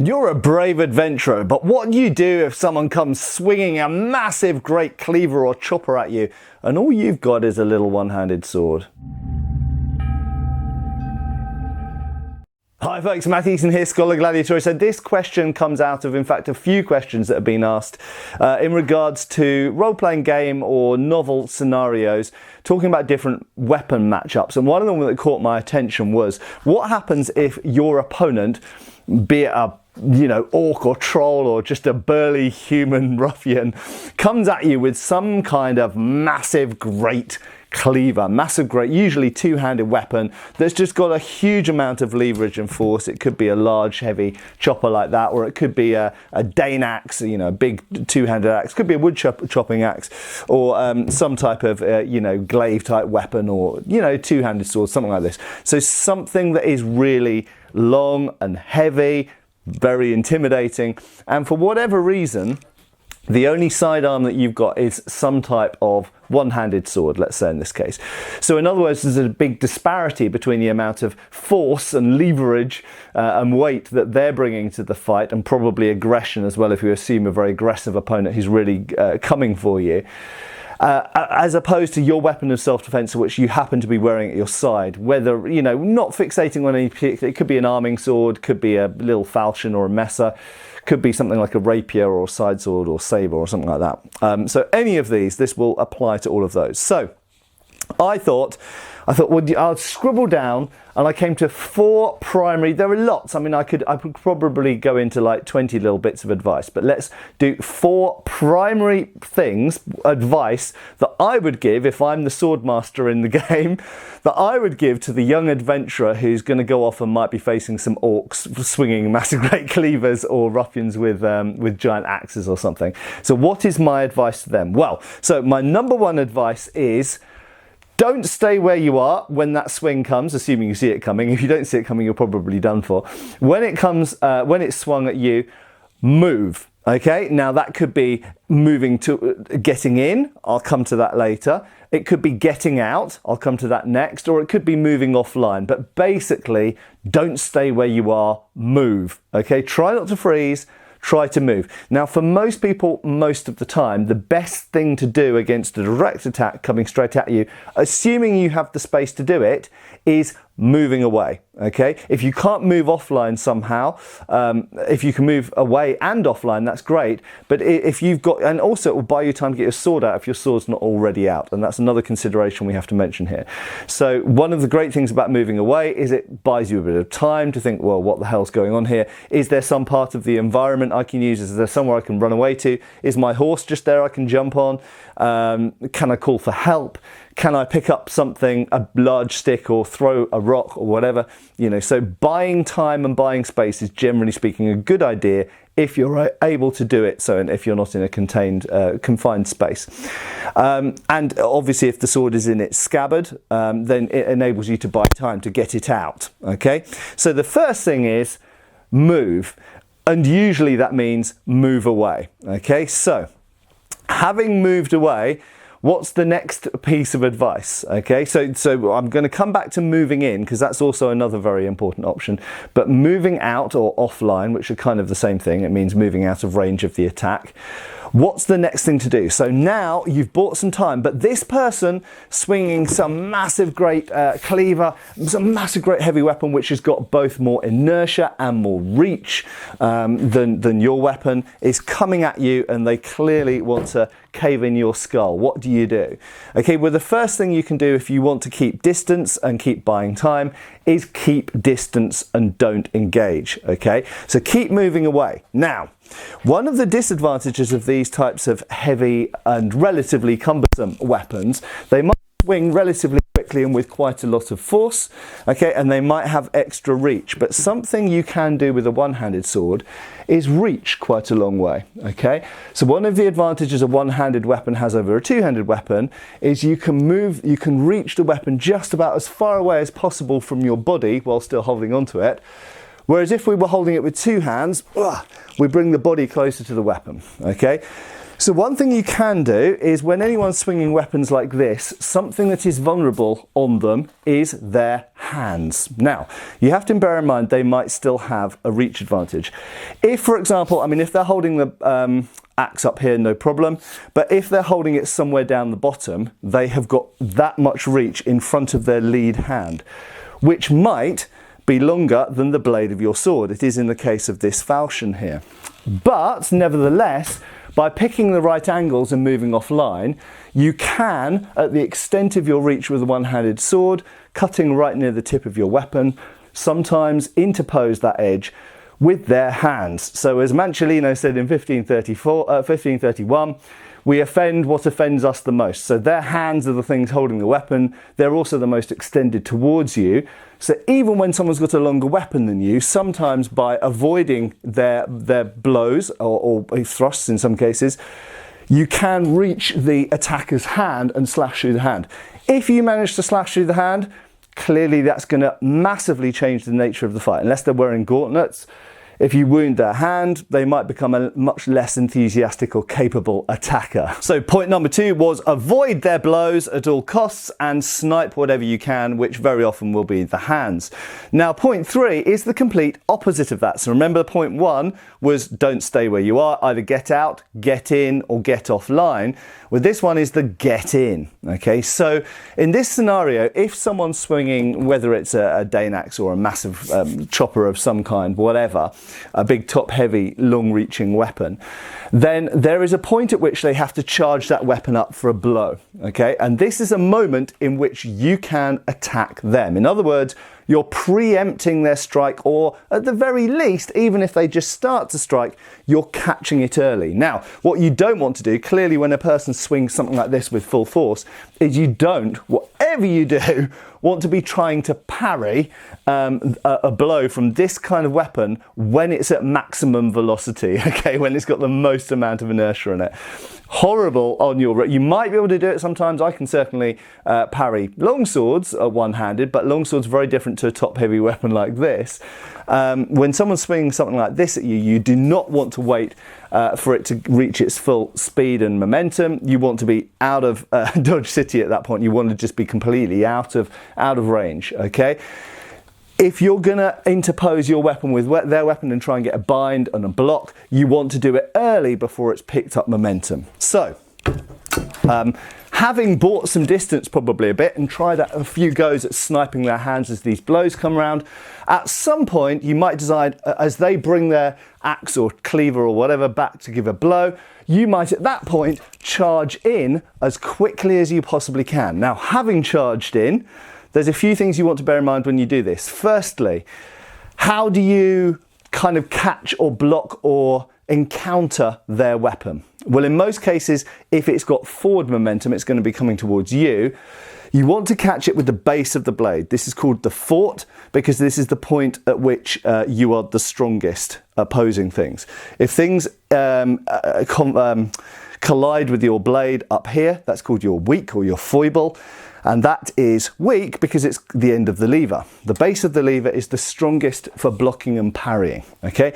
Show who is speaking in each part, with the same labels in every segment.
Speaker 1: You're a brave adventurer, but what do you do if someone comes swinging a massive great cleaver or chopper at you and all you've got is a little one-handed sword? Hi folks, Matt Easton here, Schola Gladiatoria. So this question comes out of, in fact, a few questions that have been asked in regards to role-playing game or novel scenarios, talking about different weapon matchups. And one of them that caught my attention was, what happens if your opponent, be it a orc or troll or just a burly human ruffian, comes at you with some kind of massive great cleaver, usually two-handed weapon that's just got a huge amount of leverage and force. It could be a large heavy chopper like that, or it could be a Dane axe, a big two-handed axe, could be a wood chopping axe, or some type of glaive type weapon, or two-handed sword, something like this. So something that is really long and heavy, very intimidating, and for whatever reason the only sidearm that you've got is some type of one-handed sword, let's say in this case. So in other words, there's a big disparity between the amount of force and leverage and weight that they're bringing to the fight, and probably aggression as well if you assume a very aggressive opponent who's really coming for you. As opposed to your weapon of self-defense, which you happen to be wearing at your side, whether, not fixating on any particular, it could be an arming sword, could be a little falchion or a messer, could be something like a rapier or a side sword or saber or something like that. So any of these, this will apply to all of those. So I thought, well, I'll scribble down, and I came to 4 primary. There are lots. I mean, I could probably go into like 20 little bits of advice, but let's do 4 primary advice that I would give if I'm the sword master in the game, that I would give to the young adventurer who's going to go off and might be facing some orcs swinging massive great cleavers, or ruffians with giant axes or something. So what is my advice to them? Well, so my number 1 advice is, don't stay where you are when that swing comes, assuming you see it coming. If you don't see it coming, you're probably done for. When it comes, when it's swung at you, move. Okay, now that could be moving to getting in. I'll come to that later. It could be getting out. I'll come to that next. Or it could be moving offline. But basically, don't stay where you are. Move. Okay, try not to freeze. Try to move. Now, for most people, most of the time, the best thing to do against a direct attack coming straight at you, assuming you have the space to do it, is moving away. Okay, if you can't move offline somehow, if you can move away and offline, that's great. But if you've got, and also it will buy you time to get your sword out if your sword's not already out, and that's another consideration we have to mention here. So one of the great things about moving away is it buys you a bit of time to think, well, what the hell's going on here? Is there some part of the environment I can use? Is there somewhere I can run away to? Is my horse just there I can jump on? Can I call for help? Can I pick up something, a large stick, or throw a rock or whatever? So buying time and buying space is, generally speaking, a good idea if you're able to do it. So, and if you're not in a confined space. And obviously, if the sword is in its scabbard, then it enables you to buy time to get it out. Okay. So the first thing is move, and usually that means move away. Okay. So having moved away, what's the next piece of advice? Okay, so I'm going to come back to moving in, because that's also another very important option. But moving out or offline, which are kind of the same thing, it means moving out of range of the attack. What's the next thing to do? So now you've bought some time, but this person swinging some massive great cleaver, some massive great heavy weapon, which has got both more inertia and more reach than your weapon, is coming at you, and they clearly want to cave in your skull. What do you do? Okay, well, the first thing you can do if you want to keep distance and keep buying time is keep distance and don't engage. Okay, so keep moving away. Now, one of the disadvantages of these types of heavy and relatively cumbersome weapons, they might swing relatively quickly and with quite a lot of force, okay, and they might have extra reach. But something you can do with a one-handed sword is reach quite a long way. Okay, so one of the advantages a one-handed weapon has over a two-handed weapon is you can reach the weapon just about as far away as possible from your body while still holding onto it. Whereas if we were holding it with 2 hands, we bring the body closer to the weapon. Okay, So one thing you can do is when anyone's swinging weapons like this, something that is vulnerable on them is their hands. Now, you have to bear in mind they might still have a reach advantage. If, for example, I mean, if they're holding the axe up here, no problem. But if they're holding it somewhere down the bottom, they have got that much reach in front of their lead hand, which might be longer than the blade of your sword. It is in the case of this falchion here. But nevertheless, by picking the right angles and moving offline, you can, at the extent of your reach with a one-handed sword, cutting right near the tip of your weapon, sometimes interpose that edge with their hands. So as Manciolino said in 1531, we offend what offends us the most. So their hands are the things holding the weapon. They're also the most extended towards you. So even when someone's got a longer weapon than you, sometimes by avoiding their blows or thrusts in some cases, you can reach the attacker's hand and slash through the hand. If you manage to slash through the hand, clearly that's going to massively change the nature of the fight. Unless they're wearing gauntlets, if you wound their hand, they might become a much less enthusiastic or capable attacker. So point number 2 was avoid their blows at all costs and snipe whatever you can, which very often will be the hands. Now point 3 is the complete opposite of that. So remember point 1 was don't stay where you are, either get out, get in or get offline. Well, this one is the get in. Okay, so in this scenario, if someone's swinging, whether it's a Dane axe or a massive chopper of some kind, whatever, a big top heavy long reaching weapon, then there is a point at which they have to charge that weapon up for a blow. Okay, and this is a moment in which you can attack them. In other words, you're preempting their strike, or at the very least, even if they just start to strike, you're catching it early. Now, what you don't want to do, clearly when a person swings something like this with full force, is you don't, whatever you do, want to be trying to parry a blow from this kind of weapon when it's at maximum velocity, okay, when it's got the most amount of inertia in it. Horrible on your... You might be able to do it sometimes. I can certainly parry long swords one-handed, but long swords are very different to a top-heavy weapon like this. When someone's swinging something like this at you, you do not want to wait for it to reach its full speed and momentum. You want to be out of Dodge City at that point. You want to just be completely out of range, okay? If you're going to interpose your weapon with their weapon and try and get a bind and a block, you want to do it early before it's picked up momentum. So, having bought some distance probably a bit and tried a few goes at sniping their hands as these blows come around, at some point you might decide as they bring their axe or cleaver or whatever back to give a blow, you might at that point charge in as quickly as you possibly can. Now, having charged in, there's a few things you want to bear in mind when you do this. Firstly, how do you kind of catch or block or encounter their weapon? Well, in most cases, if it's got forward momentum, it's going to be coming towards you. You want to catch it with the base of the blade. This is called the fort because this is the point at which you are the strongest opposing things. If things collide with your blade up here, that's called your weak or your foible. And that is weak because it's the end of the lever. The base of the lever is the strongest for blocking and parrying, okay?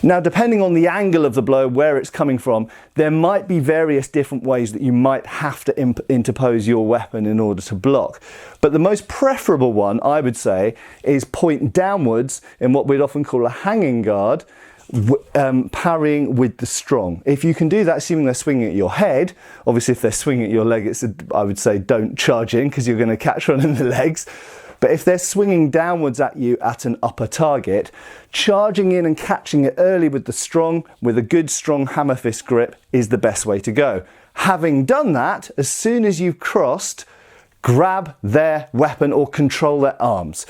Speaker 1: Now, depending on the angle of the blow, where it's coming from, there might be various different ways that you might have to interpose your weapon in order to block. But the most preferable one, I would say, is point downwards in what we'd often call a hanging guard, parrying with the strong. If you can do that, assuming they're swinging at your head, obviously if they're swinging at your leg, I would say don't charge in because you're going to catch one in the legs. But if they're swinging downwards at you at an upper target, charging in and catching it early with the strong, with a good strong hammer fist grip is the best way to go. Having done that, as soon as you've crossed, grab their weapon or control their arms.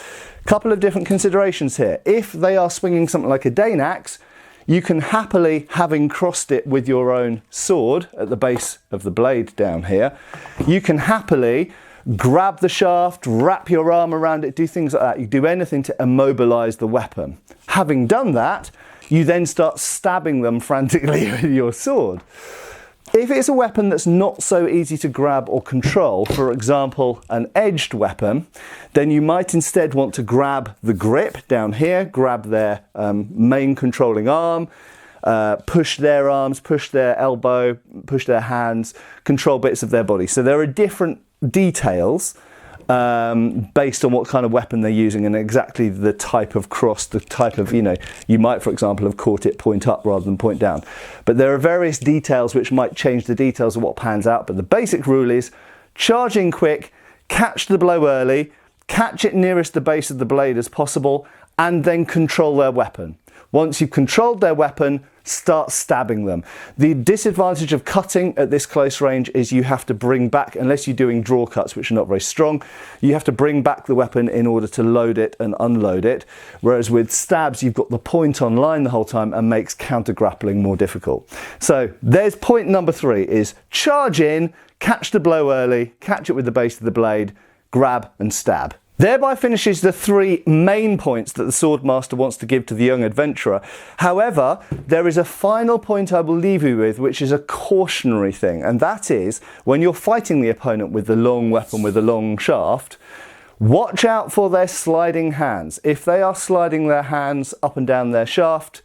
Speaker 1: Couple of different considerations here. If they are swinging something like a Dane axe, you can happily, having crossed it with your own sword at the base of the blade down here, you can happily grab the shaft, wrap your arm around it, do things like that. You do anything to immobilize the weapon. Having done that, you then start stabbing them frantically with your sword. If it's a weapon that's not so easy to grab or control, for example, an edged weapon, then you might instead want to grab the grip down here, grab their main controlling arm, push their arms, push their elbow, push their hands, control bits of their body. So there are different details based on what kind of weapon they're using and exactly the type of cross, the type of, you might, for example, have caught it point up rather than point down. But there are various details which might change the details of what pans out. But the basic rule is charge in quick, catch the blow early, catch it nearest the base of the blade as possible, and then control their weapon. Once you've controlled their weapon, start stabbing them. The disadvantage of cutting at this close range is you have to bring back, unless you're doing draw cuts, which are not very strong, you have to bring back the weapon in order to load it and unload it. Whereas with stabs, you've got the point on line the whole time and makes counter grappling more difficult. So there's point number 3 is charge in, catch the blow early, catch it with the base of the blade, grab and stab. Thereby finishes the 3 main points that the Swordmaster wants to give to the young adventurer. However, there is a final point I will leave you with, which is a cautionary thing, and that is when you're fighting the opponent with the long weapon, with the long shaft, watch out for their sliding hands. If they are sliding their hands up and down their shaft,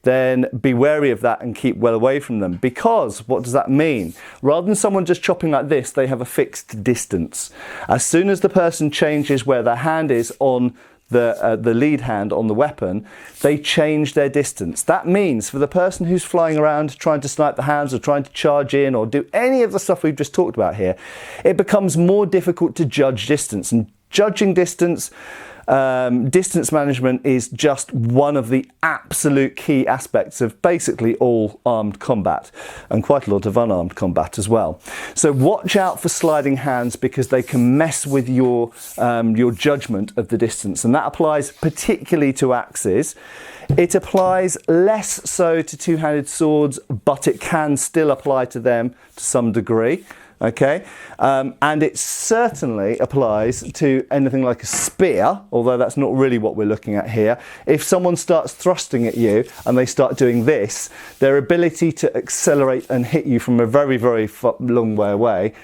Speaker 1: then be wary of that and keep well away from them. Because what does that mean? Rather than someone just chopping like this, they have a fixed distance. As soon as the person changes where their hand is on the lead hand on the weapon, they change their distance. That means for the person who's flying around trying to snipe the hands or trying to charge in or do any of the stuff we've just talked about here, it becomes more difficult to judge distance. And judging distance, distance management is just one of the absolute key aspects of basically all armed combat, and quite a lot of unarmed combat as well. So watch out for sliding hands because they can mess with your judgment of the distance, and that applies particularly to axes. It applies less so to two-handed swords, but it can still apply to them to some degree. Okay, and it certainly applies to anything like a spear, although that's not really what we're looking at here. If someone starts thrusting at you and they start doing this, their ability to accelerate and hit you from a very, very long way away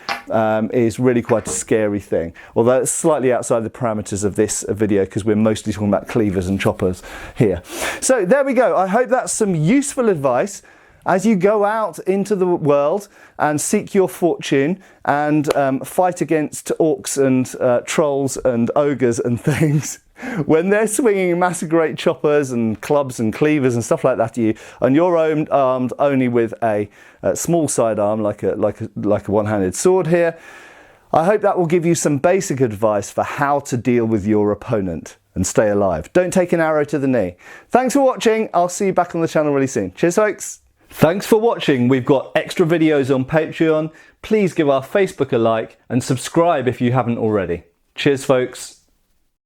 Speaker 1: is really quite a scary thing. Although it's slightly outside the parameters of this video because we're mostly talking about cleavers and choppers here. So there we go. I hope that's some useful advice as you go out into the world and seek your fortune and fight against orcs and trolls and ogres and things. When they're swinging massive great choppers and clubs and cleavers and stuff like that at you, and you're armed only with a small sidearm like a one-handed sword here, I hope that will give you some basic advice for how to deal with your opponent and stay alive. Don't take an arrow to the knee. Thanks for watching. I'll see you back on the channel really soon. Cheers, folks. Thanks for watching. We've got extra videos on Patreon. Please give our Facebook a like and subscribe if you haven't already. Cheers, folks.